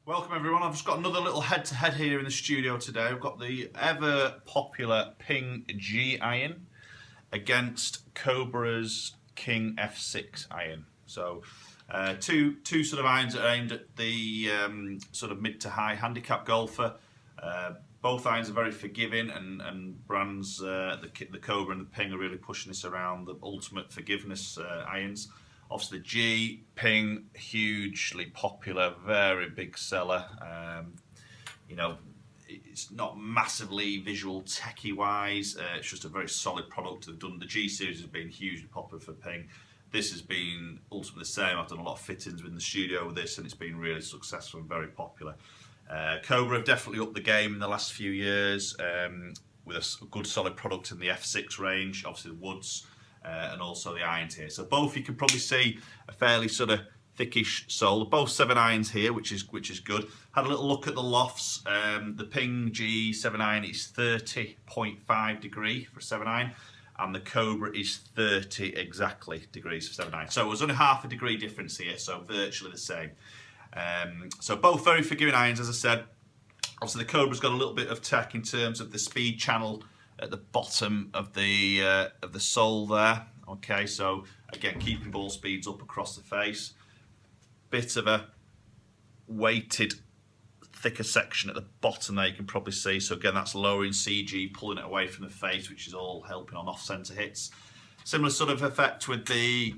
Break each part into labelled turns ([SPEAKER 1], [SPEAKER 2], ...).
[SPEAKER 1] Welcome everyone, I've just got another little head-to-head here in the studio today. I've got the ever popular Ping G iron against Cobra's King F6 iron. So two sort of irons that are aimed at the sort of mid to high handicap golfer. Both irons are very forgiving, and brands, the Cobra and the Ping, are really pushing this around, the ultimate forgiveness irons. Obviously the G, Ping, hugely popular, very big seller. You know, it's not massively visual techie wise, it's just a very solid product. They've done, the G series has been hugely popular for Ping. This has been ultimately the same. I've done a lot of fittings in the studio with this and it's been really successful and very popular. Cobra have definitely upped the game in the last few years with a good solid product in the F6 range, obviously the woods, and also the irons here. So both, you can probably see a fairly sort of thickish sole. Both 7 irons here, which is good. Had a little look at the lofts. The Ping G7 iron is 30.5 degree for 7 iron, and the Cobra is 30 exactly degrees for 7 iron. So it was only half a degree difference here, so virtually the same. So both very forgiving irons, as I said. Obviously the Cobra's got a little bit of tech in terms of the speed channel at the bottom of the sole there. Okay, so again, keeping ball speeds up across the face. Bit of a weighted, thicker section at the bottom there, you can probably see. So again, that's lowering CG, pulling it away from the face, which is all helping on off-center hits. Similar sort of effect with the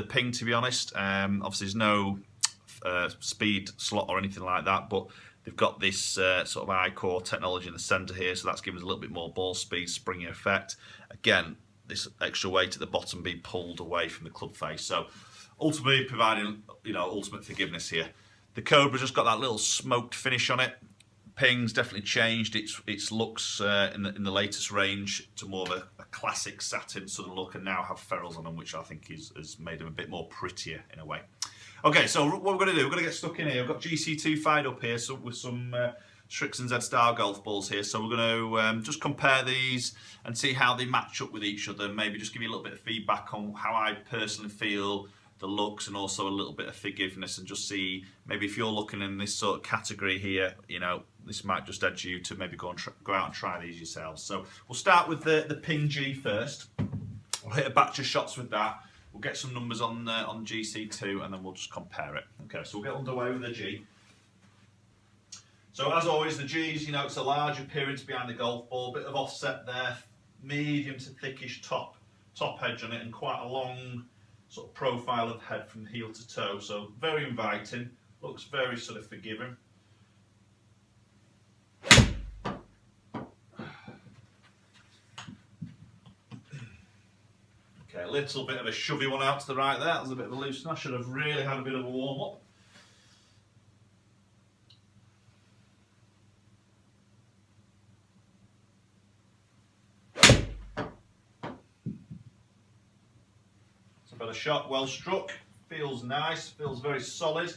[SPEAKER 1] Ping, to be honest. Obviously, there's no speed slot or anything like that, but they've got this sort of I-core technology in the centre here, so that's giving us a little bit more ball speed, springy effect. Again, this extra weight at the bottom being pulled away from the club face. So ultimately providing, you know, ultimate forgiveness here. The Cobra's just got that little smoked finish on it. Ping's definitely changed its looks in the latest range to more of a classic satin sort of look, and now have ferrules on them, which I think has made them a bit more prettier in a way. Okay, so what we're going to do, we're going to get stuck in here. We've got GC2 fired up here, so with some Strix and Z-Star golf balls here. So we're going to just compare these and see how they match up with each other. Maybe just give you a little bit of feedback on how I personally feel the looks, and also a little bit of forgiveness, and just see maybe if you're looking in this sort of category here, you know, this might just edge you to maybe go out and try these yourselves. So we'll start with the Ping G first. We'll hit a batch of shots with that. We'll get some numbers on GC2 and then we'll just compare it. Okay, so we'll get underway with the G. So as always, the G's, you know, it's a large appearance behind the golf ball, bit of offset there, medium to thickish top edge on it, and quite a long sort of profile of head from heel to toe. So very inviting, looks very sort of forgiving. Okay, a little bit of a shovey one out to the right there. That was a bit of a loose one. I should have really had a bit of a warm up. It's a better shot, well struck. Feels nice, feels very solid.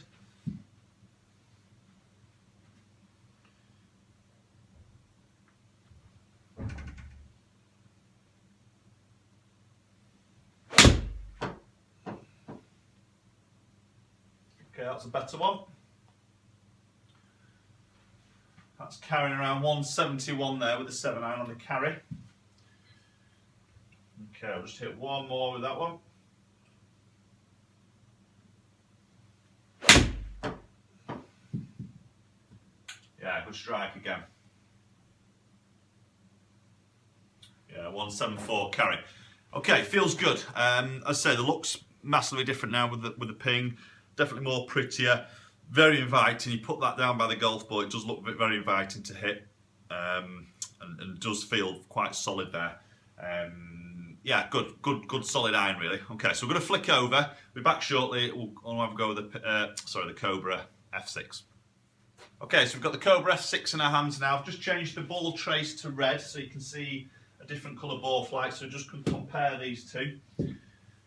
[SPEAKER 1] Okay, that's a better one. That's carrying around 171 there with the 7 iron on the carry. Okay, I'll just hit one more with that one. Yeah, good strike again. Yeah, 174 carry. Okay, feels good. As I say, the look's massively different now with the Ping. Definitely more prettier, very inviting. You put that down by the golf ball, it does look very inviting to hit, and does feel quite solid there. Yeah, good solid iron really. Okay, so we're going to flick over. We'll be back shortly. We'll have a go with the Cobra F6. Okay, so we've got the Cobra F6 in our hands now. I've just changed the ball trace to red so you can see a different colour ball flight. So just compare these two.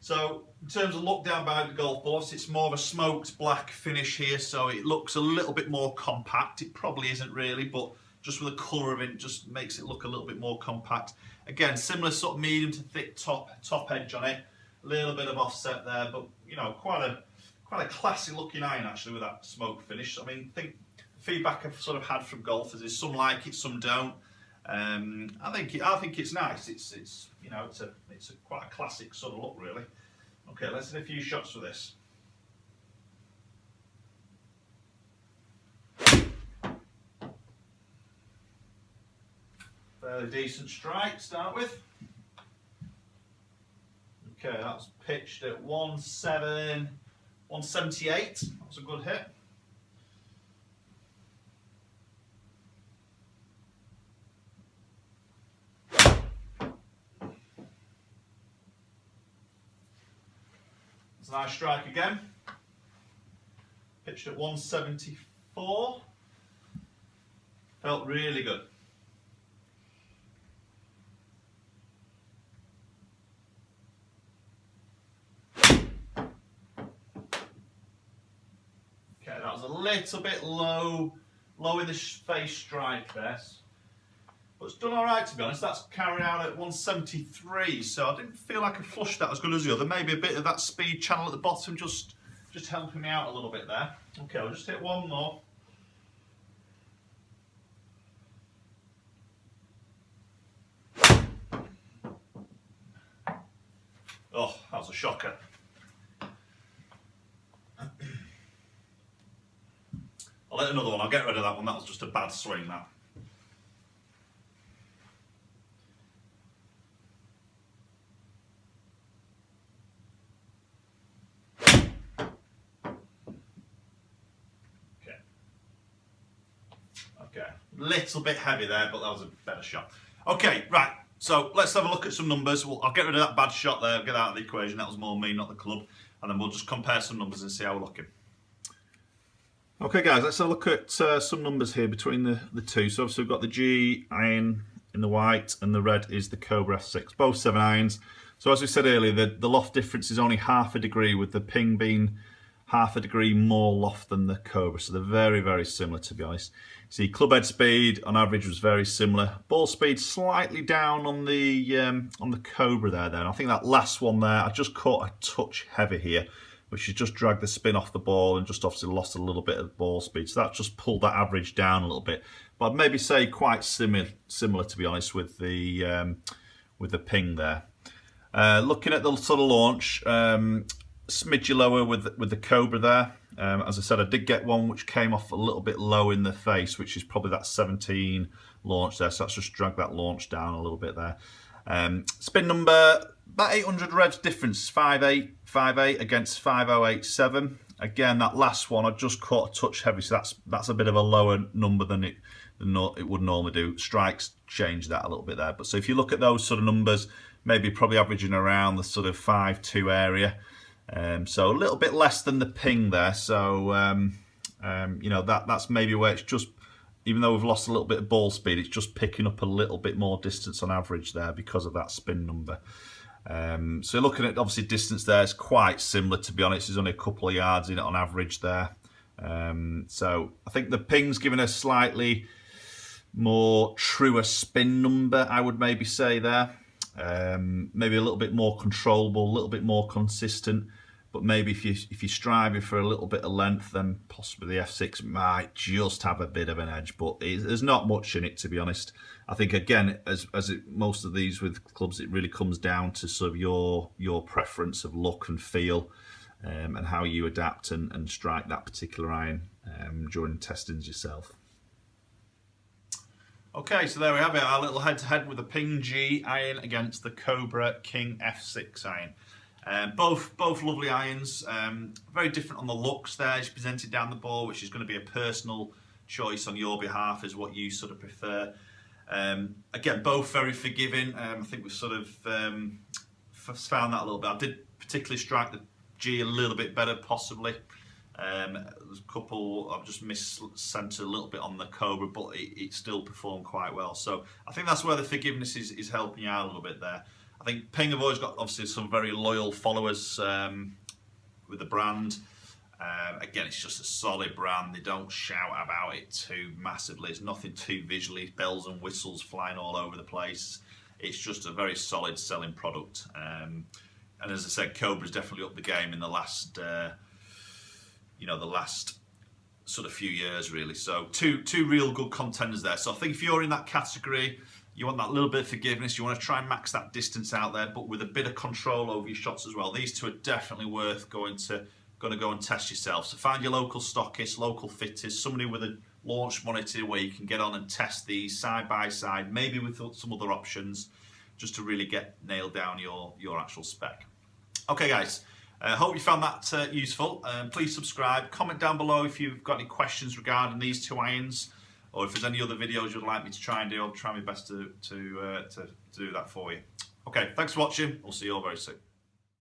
[SPEAKER 1] So in terms of look down by the golf ball, it's more of a smoked black finish here, so it looks a little bit more compact. It probably isn't really, but just with the colour of it, just makes it look a little bit more compact. Again, similar sort of medium to thick top edge on it. A little bit of offset there, but you know, quite a classy looking iron actually with that smoke finish. I mean, think feedback I've sort of had from golfers is some like it, some don't. I think it's nice. It's you know it's a quite a classic sort of look really. Okay, let's hit a few shots for this. Fairly decent strike to start with. Okay, that's pitched at 178. That's a good hit. It's a nice strike again. Pitched at 174. Felt really good. That was a little bit low in the face strike there, but it's done all right to be honest. That's carried out at 173, so I didn't feel like I flushed that as good as the other. Maybe a bit of that speed channel at the bottom just helping me out a little bit there. Okay, I'll just hit one more. Oh, that was a shocker. I'll hit another one. I'll get rid of that one. That was just a bad swing, that. Okay. Little bit heavy there, but that was a better shot. Okay, right. So let's have a look at some numbers. I'll get rid of that bad shot there. Get that out of the equation. That was more me, not the club. And then we'll just compare some numbers and see how we're looking. Okay guys, let's have a look at some numbers here between the two. So obviously we've got the G iron in the white and the red is the Cobra F6, both 7 irons. So as we said earlier, the loft difference is only half a degree, with the ping being half a degree more loft than the Cobra. So they're very, very similar to be honest. See, club head speed on average was very similar. Ball speed slightly down on the Cobra there then. I think that last one there, I just caught a touch heavy here, which has just dragged the spin off the ball and just obviously lost a little bit of ball speed. So that just pulled that average down a little bit. But I'd maybe say quite similar to be honest with the ping there. Looking at the sort of launch, smidge lower with the Cobra there. As I said, I did get one which came off a little bit low in the face, which is probably that 17 launch there. So that's just dragged that launch down a little bit there. Spin number, about 800 revs difference, 5.8 against 5.087. Again, that last one I just caught a touch heavy, so that's a bit of a lower number than it would normally do. Strikes change that a little bit there. But so if you look at those sort of numbers, maybe probably averaging around the sort of 5.2 area. So a little bit less than the ping there. So you know, that's maybe where it's just, even though we've lost a little bit of ball speed, it's just picking up a little bit more distance on average there because of that spin number. So looking at obviously distance there, it's quite similar to be honest. There's only a couple of yards in it on average there. So I think the ping's giving a slightly more truer spin number, I would maybe say there. Maybe a little bit more controllable, a little bit more consistent. But maybe if you're striving for a little bit of length, then possibly the F6 might just have a bit of an edge. But there's not much in it, to be honest. I think again, most of these with clubs, it really comes down to sort of your preference of look and feel, and how you adapt and strike that particular iron during testings yourself. Okay, so there we have it, our little head-to-head with the Ping G iron against the Cobra King F6 iron. Both lovely irons, very different on the looks there as presented down the ball, which is going to be a personal choice on your behalf as what you sort of prefer. Again, both very forgiving. I think we've sort of found that a little bit. I did particularly strike the G a little bit better, possibly. There's a couple I've just miscentered a little bit on the Cobra, but it still performed quite well. So I think that's where the forgiveness is helping you out a little bit there. I think Ping have always got obviously some very loyal followers with the brand. Again, it's just a solid brand. They don't shout about it too massively. It's nothing too visually bells and whistles flying all over the place. It's just a very solid selling product. And as I said, Cobra's definitely upped the game in the last, the last sort of few years really. So two real good contenders there. So I think if you're in that category, you want that little bit of forgiveness, you want to try and max that distance out there, but with a bit of control over your shots as well. These two are definitely worth going to go and test yourself. So find your local stockist, local fitters, somebody with a launch monitor where you can get on and test these side by side, maybe with some other options, just to really get nailed down your actual spec. Okay guys, hope you found that useful. Please subscribe, comment down below if you've got any questions regarding these two irons, or if there's any other videos you'd like me to try and do. I'll try my best to do that for you. Okay, thanks for watching. We'll see you all very soon.